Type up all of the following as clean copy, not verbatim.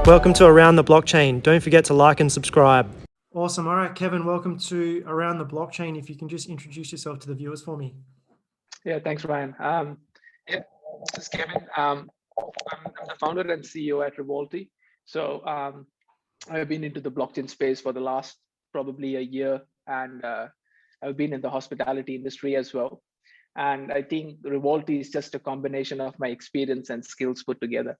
Welcome to Around the Blockchain. Don't forget to like and subscribe. Awesome. All right, Kevin, welcome to Around the Blockchain. If you can just introduce yourself to the viewers for me. Yeah, thanks, Ryan. This is Kevin. I'm the founder and CEO at Rewalty. So I've been into the blockchain space for the last probably a year, and I've been in the hospitality industry as well. And I think Rewalty is just a combination of my experience and skills put together.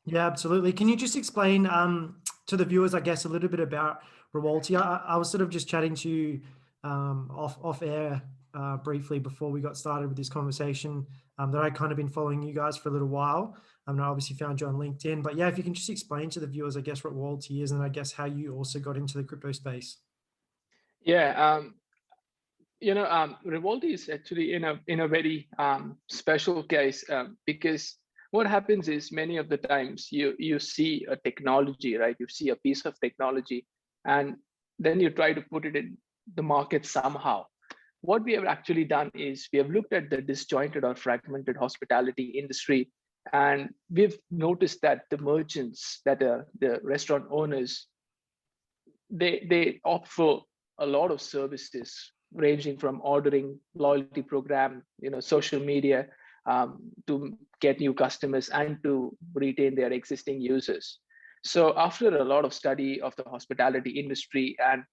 Yeah, absolutely. Can you just explain to the viewers, I guess, a little bit about Rewalty? I was sort of just chatting to you off air briefly before we got started with this conversation, that I'd kind of been following you guys for a little while. I obviously found you on LinkedIn, but yeah, if you can just explain to the viewers, I guess, what Rewalty is, and I guess how you also got into the crypto space. Yeah, Rewalty is actually in a very special case because what happens is many of the times you see a technology, right? You see a piece of technology, and then you try to put it in the market somehow. What we have actually done is we have looked at the disjointed or fragmented hospitality industry, and we've noticed that the merchants, that are the restaurant owners, they offer a lot of services ranging from ordering, loyalty program, social media, to get new customers and to retain their existing users. So after a lot of study of the hospitality industry, and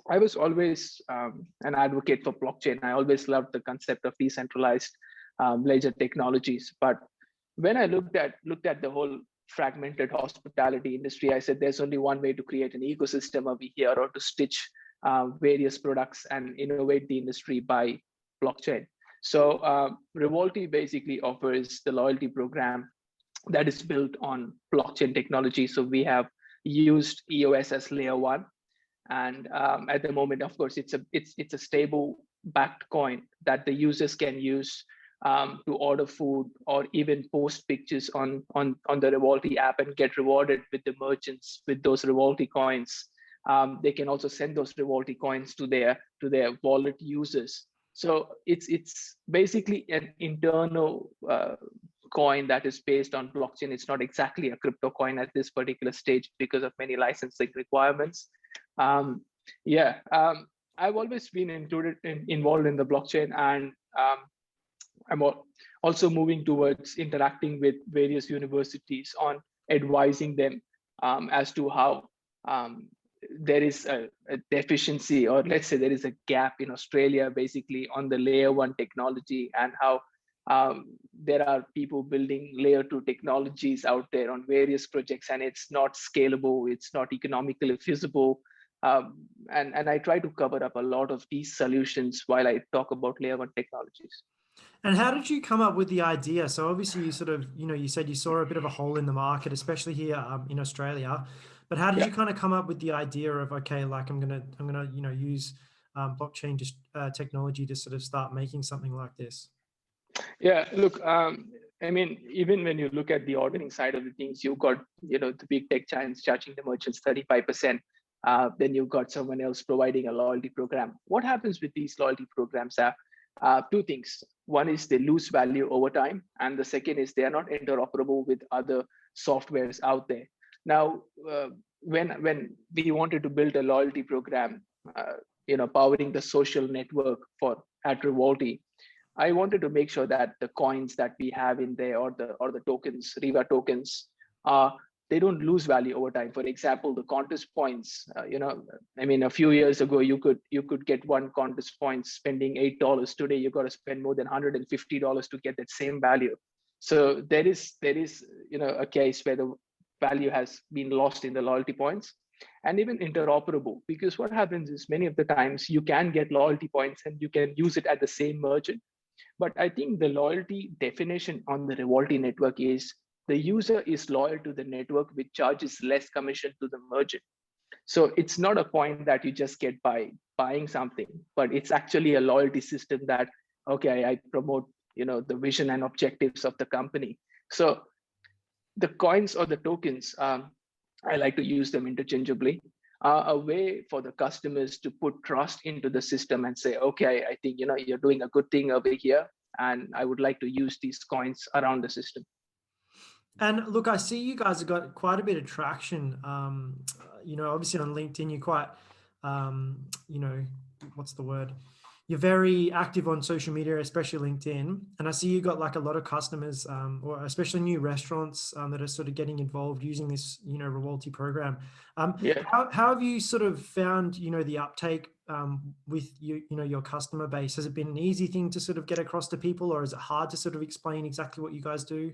I was always an advocate for blockchain. I always loved the concept of decentralized ledger technologies. But when I looked at the whole fragmented hospitality industry, I said there's only one way to create an ecosystem over here, or to stitch various products and innovate the industry by blockchain. So Rewalty basically offers the loyalty program that is built on blockchain technology. So we have used EOS as layer one, and at the moment, of course, it's a stable backed coin that the users can use to order food or even post pictures on the Rewalty app and get rewarded with the merchants with those Rewalty coins. They can also send those Rewalty coins to their wallet users. So it's basically an internal coin that is based on blockchain. It's not exactly a crypto coin at this particular stage because of many licensing requirements. I've always been involved in the blockchain, and I'm also moving towards interacting with various universities on advising them as to how there is a deficiency, or let's say there is a gap in Australia, basically on the layer one technology, and how there are people building layer two technologies out there on various projects, and it's not scalable, it's not economically feasible. And I try to cover up a lot of these solutions while I talk about layer one technologies. And how did you come up with the idea? So obviously you sort of, you said you saw a bit of a hole in the market, especially here in Australia. But how did you kind of come up with the idea of, okay, like I'm gonna use blockchain technology to sort of start making something like this? Yeah, look, I mean, even when you look at the ordering side of the things, you've got the big tech giants charging the merchants 35%. Then you've got someone else providing a loyalty program. What happens with these loyalty programs are two things. One is they lose value over time, and the second is they are not interoperable with other softwares out there. Now, when we wanted to build a loyalty program, powering the social network at Rewalty, I wanted to make sure that the coins that we have in there, or the tokens, Riva tokens, they don't lose value over time. For example, the contest points. A few years ago, you could get one contest point spending $8. Today, you got to spend more than $150 to get that same value. So there is a case where the value has been lost in the loyalty points, and even interoperable, because what happens is many of the times you can get loyalty points and you can use it at the same merchant. But I think the loyalty definition on the Rewalty network is the user is loyal to the network, which charges less commission to the merchant. So it's not a point that you just get by buying something, but it's actually a loyalty system that, okay, I promote the vision and objectives of the company. So the coins or the tokens, I like to use them interchangeably, a way for the customers to put trust into the system and say, okay, I think you're doing a good thing over here, and I would like to use these coins around the system. And look, I see you guys have got quite a bit of traction. Obviously on LinkedIn, you're quite, you know, what's the word? You're very active on social media, especially LinkedIn. And I see you got like a lot of customers, or especially new restaurants that are sort of getting involved using this, Rewalty program. Yeah. How have you sort of found, the uptake with your customer base? Has it been an easy thing to sort of get across to people, or is it hard to sort of explain exactly what you guys do?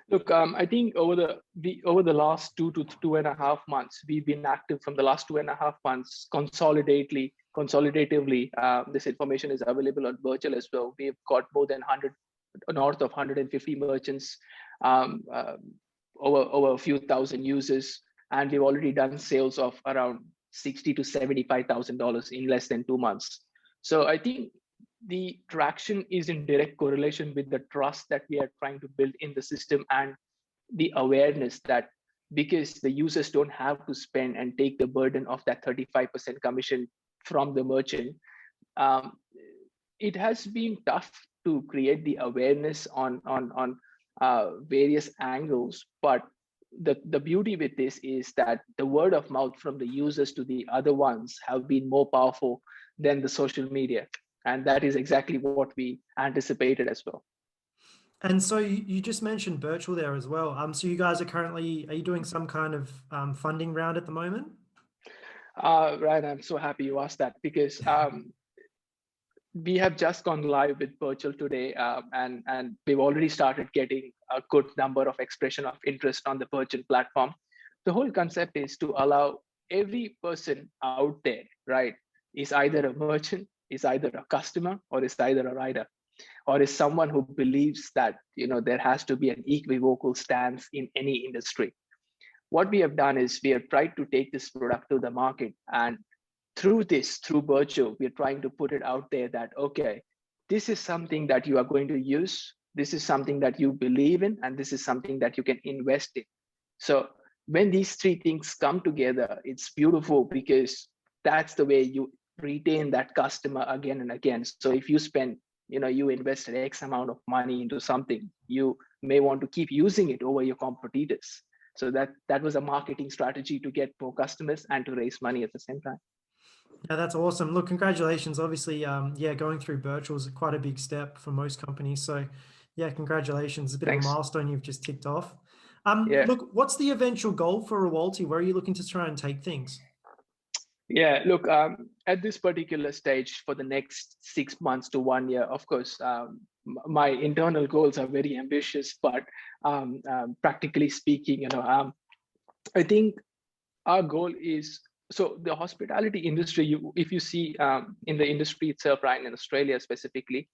Look, I think over the last 2 to 2.5 months, we've been active from the last 2.5 months consolidatively. This information is available on virtual as well. We've got more than 100, north of 150 merchants, um, uh, over a few thousand users, and we've already done sales of around $60,000 to $75,000 in less than 2 months. So I think the traction is in direct correlation with the trust that we are trying to build in the system, and the awareness that because the users don't have to spend and take the burden of that 35% commission from the merchant. um, it has been tough to create the awareness on various angles, but the beauty with this is that the word of mouth from the users to the other ones have been more powerful than the social media, and that is exactly what we anticipated as well. And so you just mentioned virtual there as well. So you guys are you doing some kind of funding round at the moment? Ryan, I'm so happy you asked that, because we have just gone live with virtual today, and we've already started getting a good number of expression of interest on the virtual platform. The whole concept is to allow every person out there, right, is either a merchant, is either a customer, or is either a rider, or is someone who believes that there has to be an equivocal stance in any industry. What we have done is we have tried to take this product to the market, and through virtual, we're trying to put it out there that, okay, this is something that you are going to use, this is something that you believe in, and this is something that you can invest in. So when these three things come together, it's beautiful, because that's the way you retain that customer again and again. So if you spend, you invested X amount of money into something, you may want to keep using it over your competitors. So that was a marketing strategy to get more customers and to raise money at the same time. Yeah, that's awesome. Look, congratulations. Obviously, yeah, going through virtual is quite a big step for most companies. So, yeah, congratulations. It's a bit of a Thanks. milestone you've just ticked off. Yeah. Look, what's the eventual goal for Rewalty? Where are you looking to try and take things? Yeah, look, at this particular stage, for the next 6 months to 1 year, of course, my internal goals are very ambitious, but practically speaking, I think our goal is, so the hospitality industry, if you see in the industry itself, right, in Australia specifically,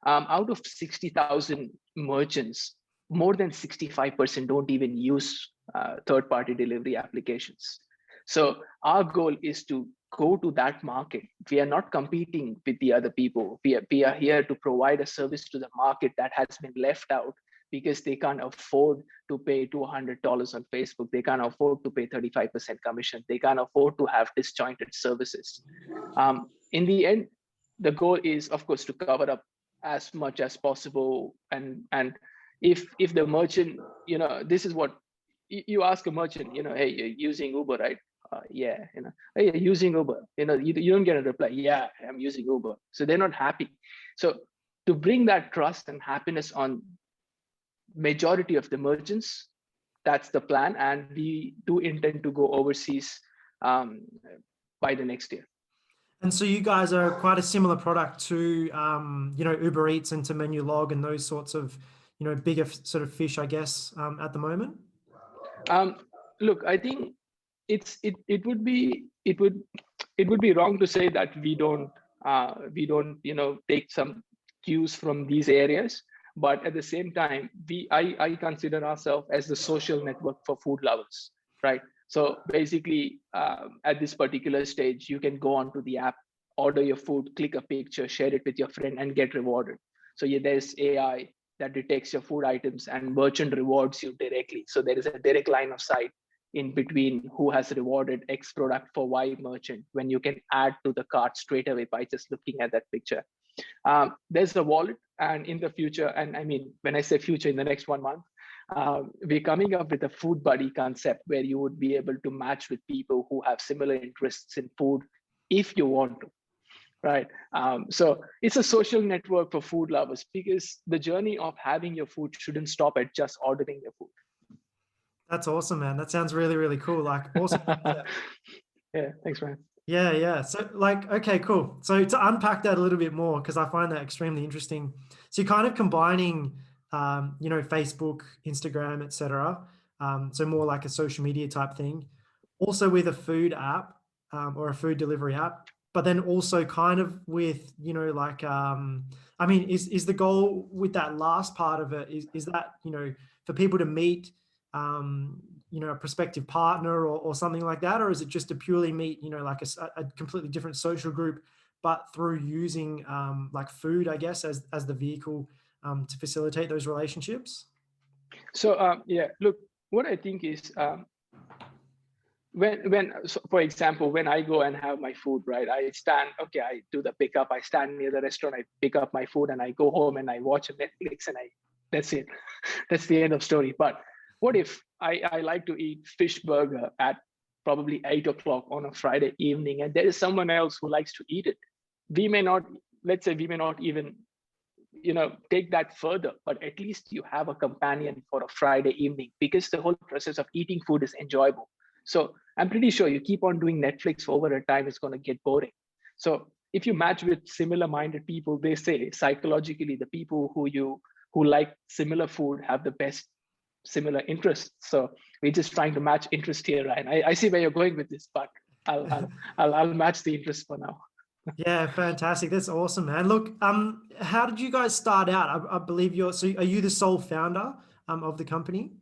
out of 60,000 merchants, more than 65% don't even use third-party delivery applications. So our goal is to go to that market. We are not competing with the other people. We are here to provide a service to the market that has been left out because they can't afford to pay $200 on Facebook. They can't afford to pay 35% commission. They can't afford to have disjointed services. In the end, the goal is, of course, to cover up as much as possible. And if the merchant, this is what you ask a merchant, hey, you're using Uber, right? Yeah, hey, you're using Uber. You don't get a reply. Yeah, I'm using Uber. So they're not happy. So to bring that trust and happiness on majority of the merchants, that's the plan, and we do intend to go overseas by the next year. And so you guys are quite a similar product to, Uber Eats and to Menulog and those sorts of, bigger sort of fish, I guess, at the moment. Look, I think it would be wrong to say that we don't take some cues from these areas, but at the same time, I consider ourselves as the social network for food lovers, right? So basically, at this particular stage, you can go onto the app, order your food, click a picture, share it with your friend, and get rewarded. So yeah, there's AI that detects your food items, and merchant rewards you directly. So there is a direct line of sight in between who has rewarded X product for Y merchant, when you can add to the cart straight away by just looking at that picture. There's a wallet, and in the future, and I mean, when I say future, in the next 1 month, we're coming up with a food buddy concept where you would be able to match with people who have similar interests in food if you want to, right? So it's a social network for food lovers, because the journey of having your food shouldn't stop at just ordering your food. That's awesome, man. That sounds really, really cool. Like, awesome. Yeah, thanks, man. Yeah. So like, okay, cool. So to unpack that a little bit more, because I find that extremely interesting. So you're kind of combining, Facebook, Instagram, etc. So more like a social media type thing, also with a food app, or a food delivery app, but then also kind of with, is the goal with that last part of it, is that, for people to meet, a prospective partner or something like that? Or is it just to purely meet, like a completely different social group, but through using like food, I guess, as the vehicle to facilitate those relationships? So look, what I think is, so for example, when I go and have my food, right, I do the pickup, I stand near the restaurant, I pick up my food, and I go home and I watch Netflix, and that's it. That's the end of story. But what if I like to eat fish burger at probably 8 o'clock on a Friday evening, and there is someone else who likes to eat it? We may not even, take that further, but at least you have a companion for a Friday evening, because the whole process of eating food is enjoyable. So I'm pretty sure you keep on doing Netflix over a time, it's going to get boring. So if you match with similar minded people, they say psychologically the people who like similar food have the best similar interests. So we're just trying to match interest here, Ryan. I see where you're going with this, but I'll match the interest for now. Yeah, fantastic. That's awesome, man. Look, how did you guys start out? I believe are you the sole founder of the company?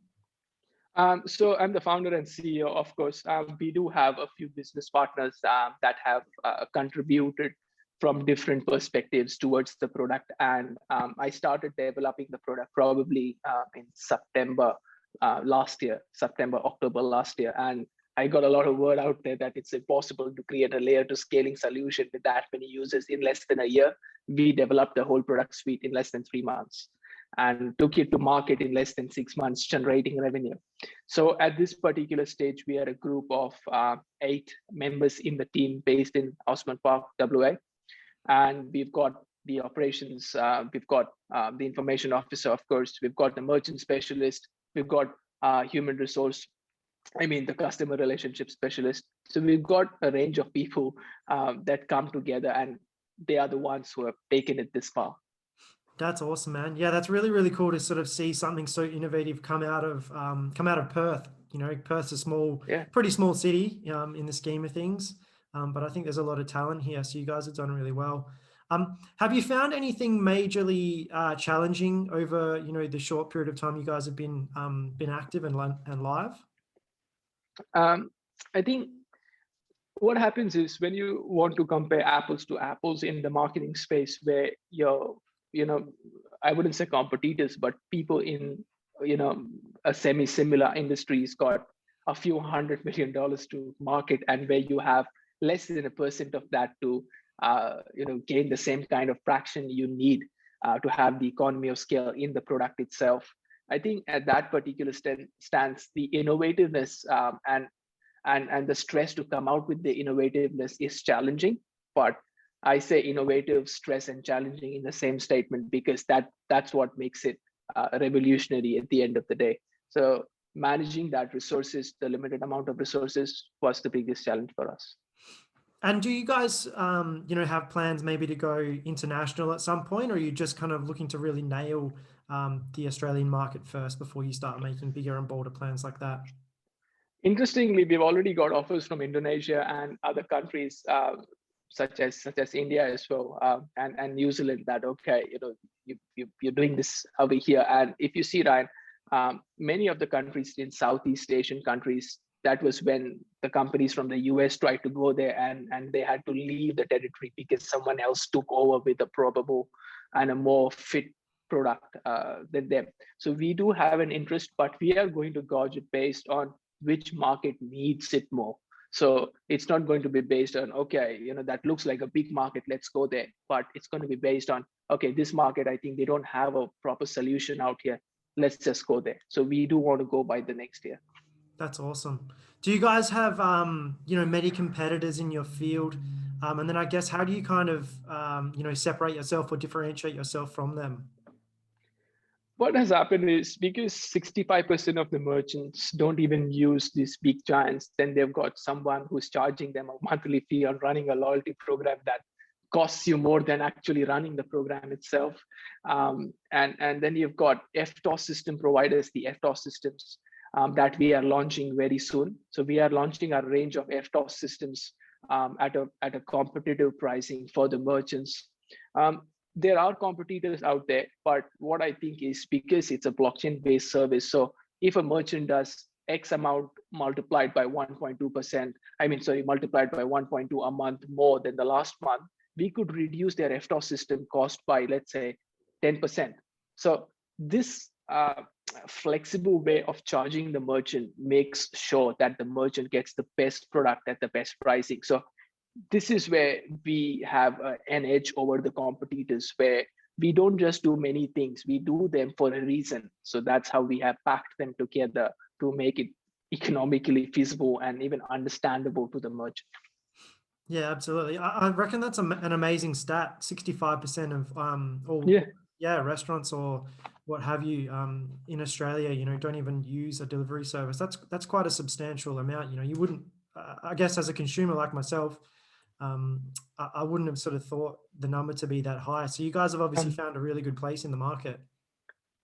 So I'm the founder and CEO, of course. We do have a few business partners that have contributed from different perspectives towards the product. And I started developing the product probably in September, October last year. And I got a lot of word out there that it's impossible to create a layer to scaling solution with that many users in less than a year. We developed the whole product suite in less than 3 months and took it to market in less than 6 months, generating revenue. So at this particular stage, we are a group of 8 members in the team based in Osman Park, WA. And we've got the operations, we've got the information officer, of course, we've got the merchant specialist, we've got the customer relationship specialist. So we've got a range of people that come together, and they are the ones who have taken it this far. That's awesome, man. Yeah, that's really, really cool to sort of see something so innovative come out of Perth. Perth's a pretty small city in the scheme of things. But I think there's a lot of talent here. So you guys have done really well. Have you found anything majorly challenging over, the short period of time you guys have been active and live? I think what happens is when you want to compare apples to apples in the marketing space, where I wouldn't say competitors, but people in, a semi-similar industries got a few $100 million to market, and where you have less than 1% of that to, gain the same kind of traction you need to have the economy of scale in the product itself. I think at that particular stance, the innovativeness and the stress to come out with the innovativeness is challenging. But I say innovative, stress, and challenging in the same statement, because that's what makes it revolutionary at the end of the day. So managing that resources, the limited amount of resources, was the biggest challenge for us. And do you guys, have plans maybe to go international at some point, or are you just kind of looking to really nail the Australian market first before you start making bigger and bolder plans like that? Interestingly, we've already got offers from Indonesia and other countries, such as India as well, and New Zealand. That you're doing this over here, and if you see, Ryan, many of the countries in Southeast Asian countries, that was when the companies from the US tried to go there, and they had to leave the territory because someone else took over with a probable and a more fit product than them. So we do have an interest, but we are going to gauge it based on which market needs it more. So it's not going to be based on, that looks like a big market, let's go there. But it's going to be based on, this market, I think they don't have a proper solution out here. let's just go there. So we do want to go by the next year. That's awesome. Do you guys have, many competitors in your field? And then I guess, how do you kind of, separate yourself or differentiate yourself from them? What has happened is, because 65% of the merchants don't even use these big giants, then they've got someone who's charging them a monthly fee on running a loyalty program that costs you more than actually running the program itself. And then you've got FTOS system providers, the FTOS systems that we are launching very soon. So we are launching a range of FTOS systems at a competitive pricing for the merchants. There are competitors out there, but what I think is, because it's a blockchain-based service, so if a merchant does X amount multiplied by 1.2%, multiplied by 1.2 a month more than the last month, we could reduce their FTOS system cost by, let's say, 10%. So this flexible way of charging the merchant makes sure that the merchant gets the best product at the best pricing. So this is where we have an edge over the competitors, where we don't just do many things, we do them for a reason. So that's how we have packed them together to make it economically feasible and even understandable to the merchant. Yeah, absolutely. I reckon that's an amazing stat. 65% of all restaurants or what have you in Australia, don't even use a delivery service. That's quite a substantial amount. You wouldn't, I guess, as a consumer like myself, I wouldn't have sort of thought the number to be that high. So you guys have obviously found a really good place in the market.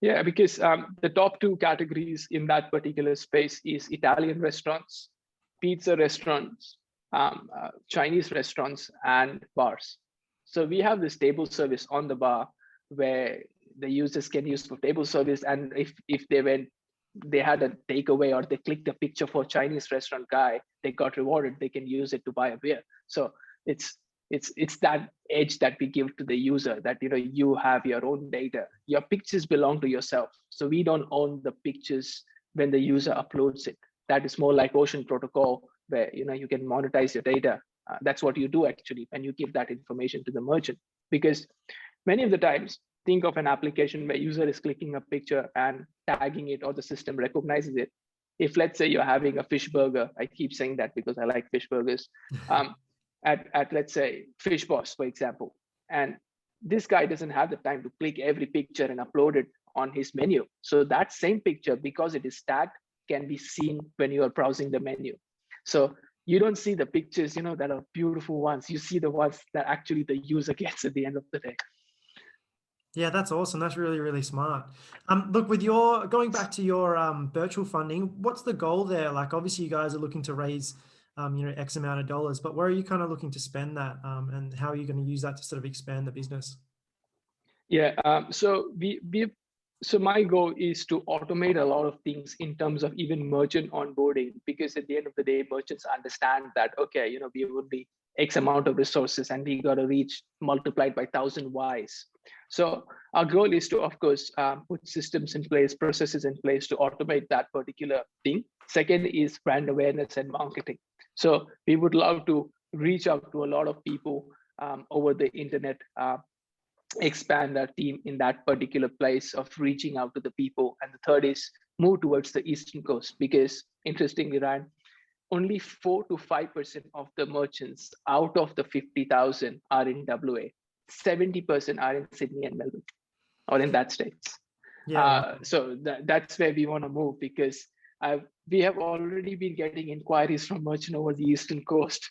Yeah, because the top two categories in that particular space is Italian restaurants, pizza restaurants, Chinese restaurants, and bars. So we have this table service on the bar where the users can use for table service, and if they had a takeaway or they clicked a picture for Chinese restaurant guy, they got rewarded, they can use it to buy a beer. So it's that edge that we give to the user, that you have your own data, your pictures belong to yourself. So we don't own the pictures when the user uploads it. That is more like Ocean Protocol, where you can monetize your data. That's what you do actually when you give that information to the merchant. Because many of the times, think of an application where user is clicking a picture and tagging it, or the system recognizes it. If, let's say, you're having a fish burger, I keep saying that because I like fish burgers, at let's say Fish Boss, for example, and this guy doesn't have the time to click every picture and upload it on his menu. So that same picture, because it is tagged, can be seen when you are browsing the menu. So you don't see the pictures, that are beautiful ones. You see the ones that actually the user gets at the end of the day. Yeah, that's awesome. That's really, really smart. Look, with going back to your virtual funding, what's the goal there? Like, obviously you guys are looking to raise, X amount of dollars, but where are you kind of looking to spend that? And how are you going to use that to sort of expand the business? Yeah, so so my goal is to automate a lot of things in terms of even merchant onboarding, because at the end of the day, merchants understand that, okay, we would be X amount of resources and we got to reach multiplied by 1,000 Ys. So our goal is to, of course, put systems in place, processes in place to automate that particular thing. Second is brand awareness and marketing. So we would love to reach out to a lot of people over the internet, expand our team in that particular place of reaching out to the people. And the third is move towards the Eastern Coast, because interestingly, Ryan, only 4 to 5% of the merchants out of the 50,000 are in WA. 70% are in Sydney and Melbourne, or in that states. Yeah. So that's where we want to move, because we have already been getting inquiries from merchants over the Eastern Coast.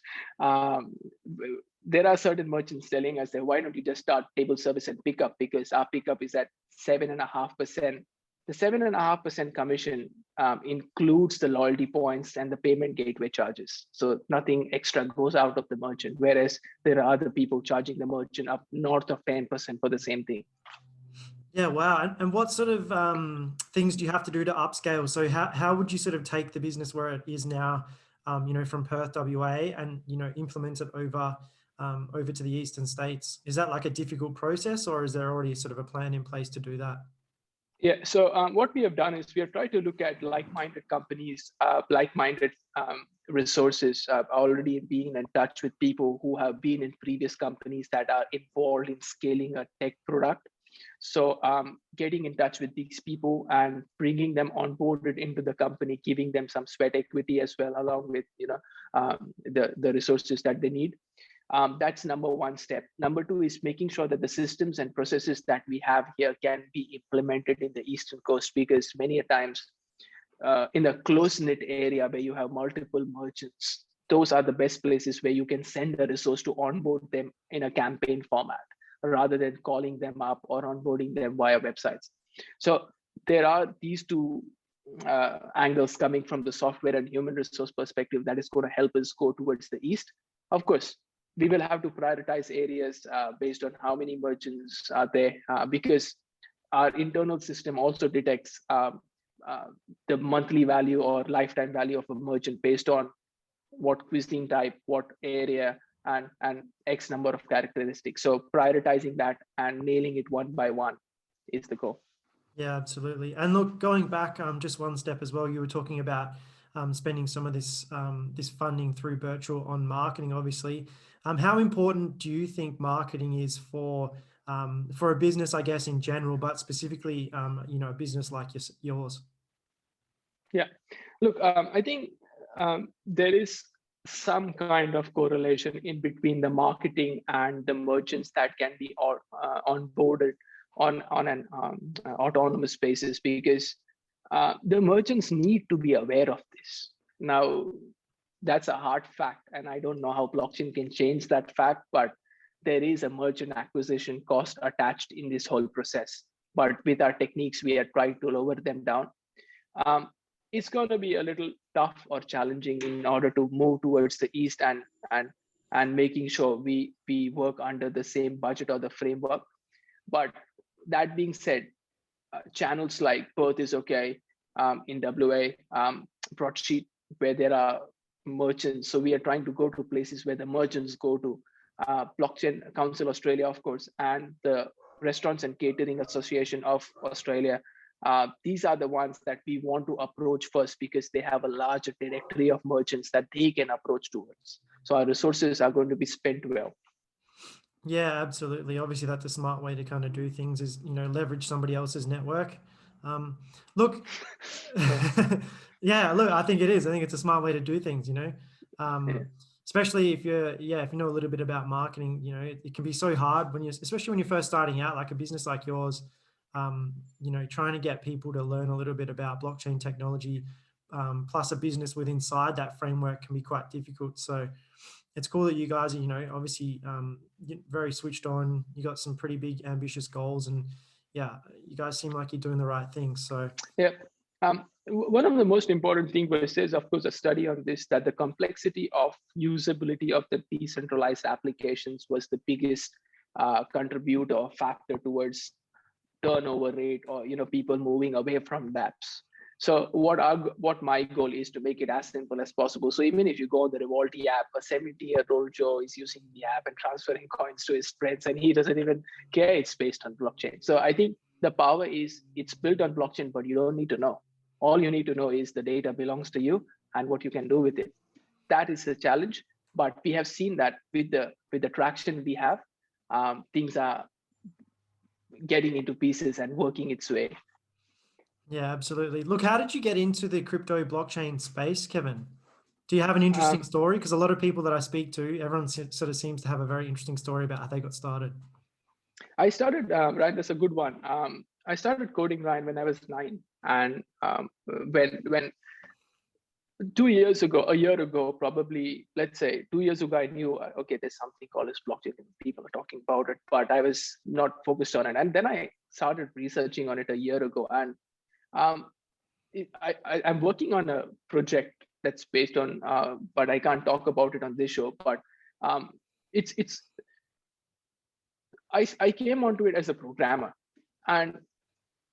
There are certain merchants telling us that, why don't you just start table service and pickup, because our pickup is at 7.5%. The 7.5% commission includes the loyalty points and the payment gateway charges. So nothing extra goes out of the merchant, whereas there are other people charging the merchant up north of 10% for the same thing. Yeah, wow. And what sort of things do you have to do to upscale? So how would you sort of take the business where it is now, from Perth, WA, and, implement it over to the eastern states? Is that like a difficult process, or is there already sort of a plan in place to do that? Yeah, so what we have done is we have tried to look at like-minded companies, like-minded resources, already being in touch with people who have been in previous companies that are involved in scaling a tech product. So getting in touch with these people and bringing them onboarded into the company, giving them some sweat equity as well, along with the resources that they need. That's number one step. Number two is making sure that the systems and processes that we have here can be implemented in the Eastern Coast, because many a times in a close-knit area where you have multiple merchants, those are the best places where you can send a resource to onboard them in a campaign format, rather than calling them up or onboarding them via websites. So there are these two angles coming from the software and human resource perspective that is going to help us go towards the East. Of course, we will have to prioritize areas based on how many merchants are there, because our internal system also detects the monthly value or lifetime value of a merchant based on what cuisine type, what area, and X number of characteristics. So prioritizing that and nailing it one by one is the goal. Yeah, absolutely. And look, going back just one step as well, you were talking about spending some of this this funding through Virtual on marketing, obviously. How important do you think marketing is for a business, I guess, in general, but specifically, a business like yours? Yeah, look, I think there is some kind of correlation in between the marketing and the merchants that can be onboarded on an autonomous basis, because the merchants need to be aware of this. Now, that's a hard fact, and I don't know how blockchain can change that fact, but there is a merchant acquisition cost attached in this whole process. But with our techniques, we are trying to lower them down. It's going to be a little tough or challenging in order to move towards the East and making sure we work under the same budget or the framework. But that being said, channels like Perth is okay, in WA, Broadsheet, where there are merchants. So we are trying to go to places where the merchants go to. Blockchain Council Australia, of course, and the Restaurants and Catering Association of Australia. These are the ones that we want to approach first, because they have a larger directory of merchants that they can approach towards. So our resources are going to be spent well. Yeah, absolutely. Obviously, that's a smart way to kind of do things, is, leverage somebody else's network. Look, yeah, look, I think it is. I think it's a smart way to do things, especially if if you know a little bit about marketing. It can be so hard especially when you're first starting out, like a business like yours, trying to get people to learn a little bit about blockchain technology, plus a business within inside that framework can be quite difficult. So it's cool that you guys are, obviously very switched on. You got some pretty big, ambitious goals, and yeah, you guys seem like you're doing the right things. So yeah, one of the most important things was, is of course a study on this, that the complexity of usability of the decentralized applications was the biggest contributor factor towards turnover rate, or people moving away from dApps. So what my goal is to make it as simple as possible. So even if you go on the Rewalty app, a 70-year-old Joe is using the app and transferring coins to his friends, and he doesn't even care it's based on blockchain. So I think the power is it's built on blockchain, but you don't need to know. All you need to know is the data belongs to you and what you can do with it. That is a challenge, but we have seen that with the traction we have, things are getting into pieces and working its way. yeah, absolutely. Look, how did you get into the crypto blockchain space, Kevin? Do you have an interesting story? Because a lot of people that I speak to, everyone sort of seems to have a very interesting story about how they got started. I started, Ryan, that's a good one. I started coding, Ryan, when I was 9. And when 2 years ago, a year ago, probably, let's say 2 years ago, I knew, okay, there's something called as blockchain and people are talking about it, but I was not focused on it. And then I started researching on it a year ago. And I'm working on a project that's based on, but I can't talk about it on this show, but I came onto it as a programmer, and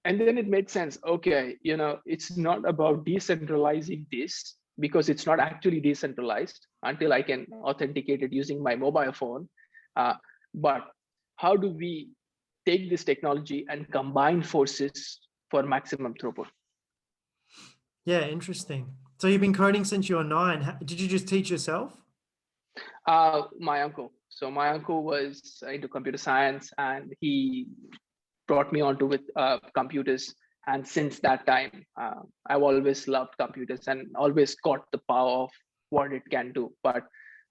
then it made sense. Okay, it's not about decentralizing this, because it's not actually decentralized until I can authenticate it using my mobile phone. But how do we take this technology and combine forces for maximum throughput? Yeah, interesting. So you've been coding since you were 9. Did you just teach yourself? My uncle. So my uncle was into computer science, and he brought me onto with computers. And since that time, I've always loved computers and always got the power of what it can do. But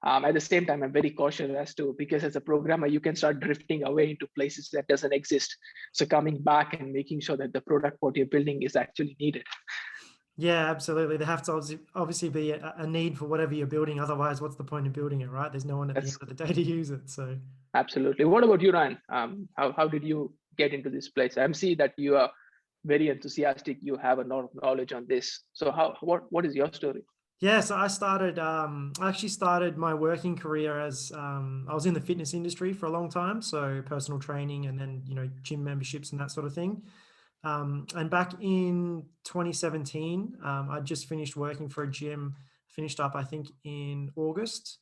at the same time, I'm very cautious as to, because as a programmer, you can start drifting away into places that doesn't exist. So coming back and making sure that the product what you're building is actually needed. Yeah, absolutely. There have to obviously be a need for whatever you're building. Otherwise, what's the point of building it, right? There's no one at the end of the day to use it. So Absolutely. What about you, Ryan? How did you get into this place? I see that you are very enthusiastic. You have a lot of knowledge on this. So what is your story? yeah, so I actually started my working career as I was in the fitness industry for a long time, so personal training and then gym memberships and that sort of thing. And back in 2017, I just finished working for a gym. Finished up, I think, in August.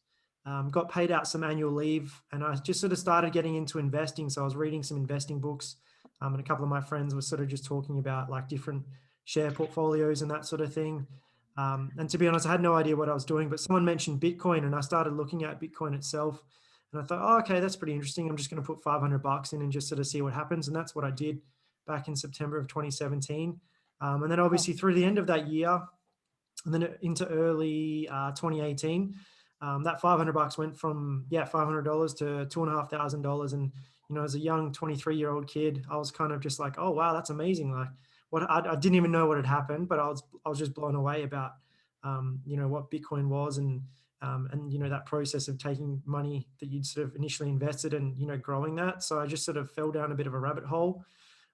Got paid out some annual leave, and I just sort of started getting into investing. So I was reading some investing books, and a couple of my friends were sort of just talking about like different share portfolios and that sort of thing. And to be honest, I had no idea what I was doing, but someone mentioned Bitcoin, and I started looking at Bitcoin itself. And I thought, oh, okay, that's pretty interesting. I'm just going to put $500 in and just sort of see what happens. And that's what I did back in September of 2017. And then obviously through the end of that year, and then into early 2018, that $500 went from $500 to $2,500. And as a young 23-year-old kid, I was kind of just like, oh wow, that's amazing. Like I didn't even know what had happened, but I was just blown away about what Bitcoin was and that process of taking money that you'd sort of initially invested and growing that. So I just sort of fell down a bit of a rabbit hole.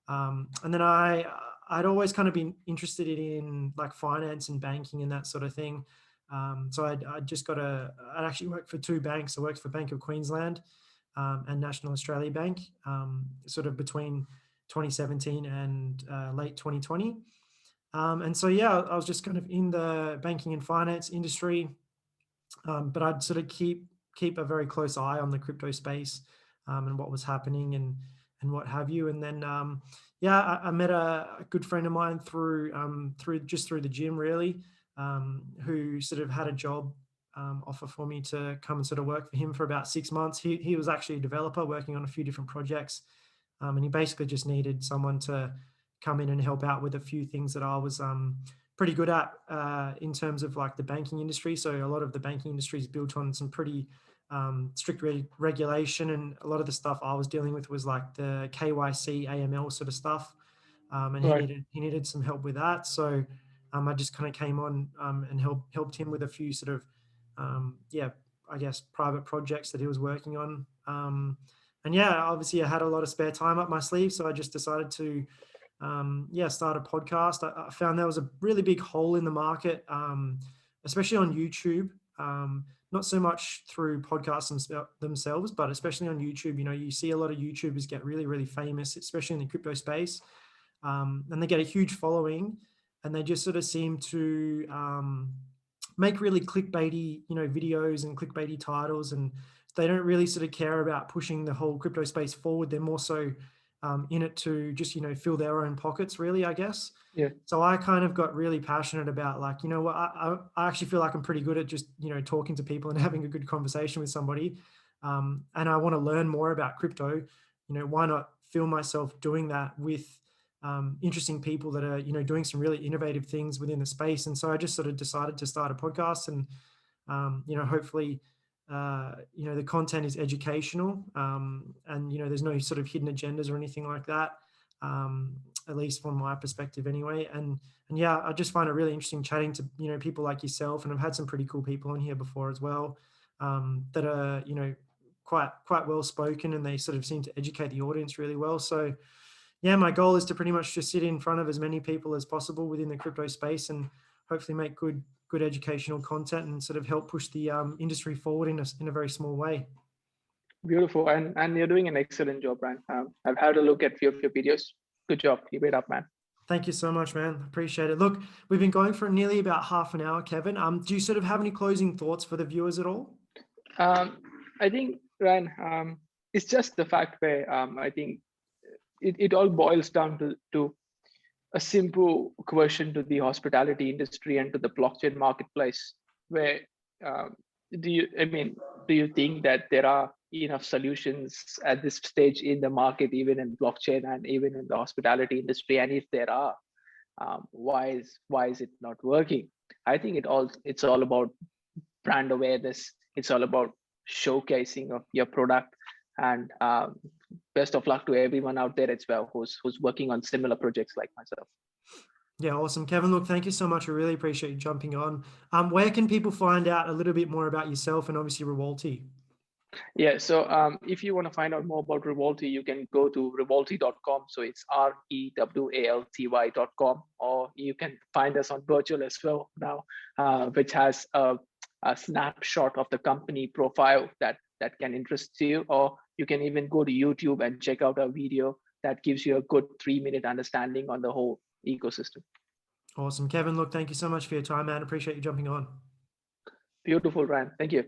And then I'd always kind of been interested in like finance and banking and that sort of thing. So I'd actually worked for two banks. I worked for Bank of Queensland and National Australia Bank, sort of between 2017 and late 2020. And so, yeah, I was just kind of in the banking and finance industry, but I'd sort of keep a very close eye on the crypto space and what was happening and what have you. And then, I met a good friend of mine through the gym, really, who sort of had a job offer for me to come and sort of work for him for about 6 months. He was actually a developer working on a few different projects, and he basically just needed someone to come in and help out with a few things that I was pretty good at in terms of like the banking industry. So a lot of the banking industry is built on some pretty strict regulation, and a lot of the stuff I was dealing with was like the KYC, AML sort of stuff, and he needed some help with that. So I just kind of came on and helped him with a few sort of I guess private projects that he was working on. And obviously I had a lot of spare time up my sleeve, so I just decided to start a podcast. I found there was a really big hole in the market, especially on YouTube. Not so much through podcasts themselves, but especially on YouTube. You see a lot of YouTubers get really, really famous, especially in the crypto space, and they get a huge following, and they just sort of seem to make really clickbaity, videos and clickbaity titles, and they don't really sort of care about pushing the whole crypto space forward. They're more so in it to just, fill their own pockets, really, I guess. Yeah. So I kind of got really passionate about like, what I actually feel like I'm pretty good at just, talking to people and having a good conversation with somebody. And I want to learn more about crypto. Why not film myself doing that with interesting people that are, doing some really innovative things within the space. And so I just sort of decided to start a podcast, and, hopefully, the content is educational, and, there's no sort of hidden agendas or anything like that, at least from my perspective anyway. And I just find it really interesting chatting to, people like yourself. And I've had some pretty cool people on here before as well, that are, quite well spoken, and they sort of seem to educate the audience really well. So yeah, my goal is to pretty much just sit in front of as many people as possible within the crypto space and hopefully make good educational content and sort of help push the industry forward in a very small way. Beautiful. And you're doing an excellent job, Brian. I've had a look at a few of your videos. Good job. Keep it up, man. Thank you so much, man. Appreciate it. Look, we've been going for nearly about half an hour, Kevin. Do you sort of have any closing thoughts for the viewers at all? I think, Ryan, it's just the fact where I think it all boils down to a simple question to the hospitality industry and to the blockchain marketplace, where do you think that there are enough solutions at this stage in the market, even in blockchain and even in the hospitality industry? And if there are, why is it not working? I think it's all about brand awareness. It's all about showcasing of your product. And best of luck to everyone out there as well who's working on similar projects like myself. Yeah, awesome. Kevin, look, thank you so much. I really appreciate you jumping on. Where can people find out a little bit more about yourself and obviously Rewalty? Yeah, so if you want to find out more about Rewalty, you can go to rewalty.com. So it's rewalty.com, or you can find us on Virtual as well now, which has a snapshot of the company profile that can interest you, or you can even go to YouTube and check out a video that gives you a good 3-minute understanding on the whole ecosystem. Awesome. Kevin, look, thank you so much for your time, man. Appreciate you jumping on. Beautiful, Ryan. Thank you.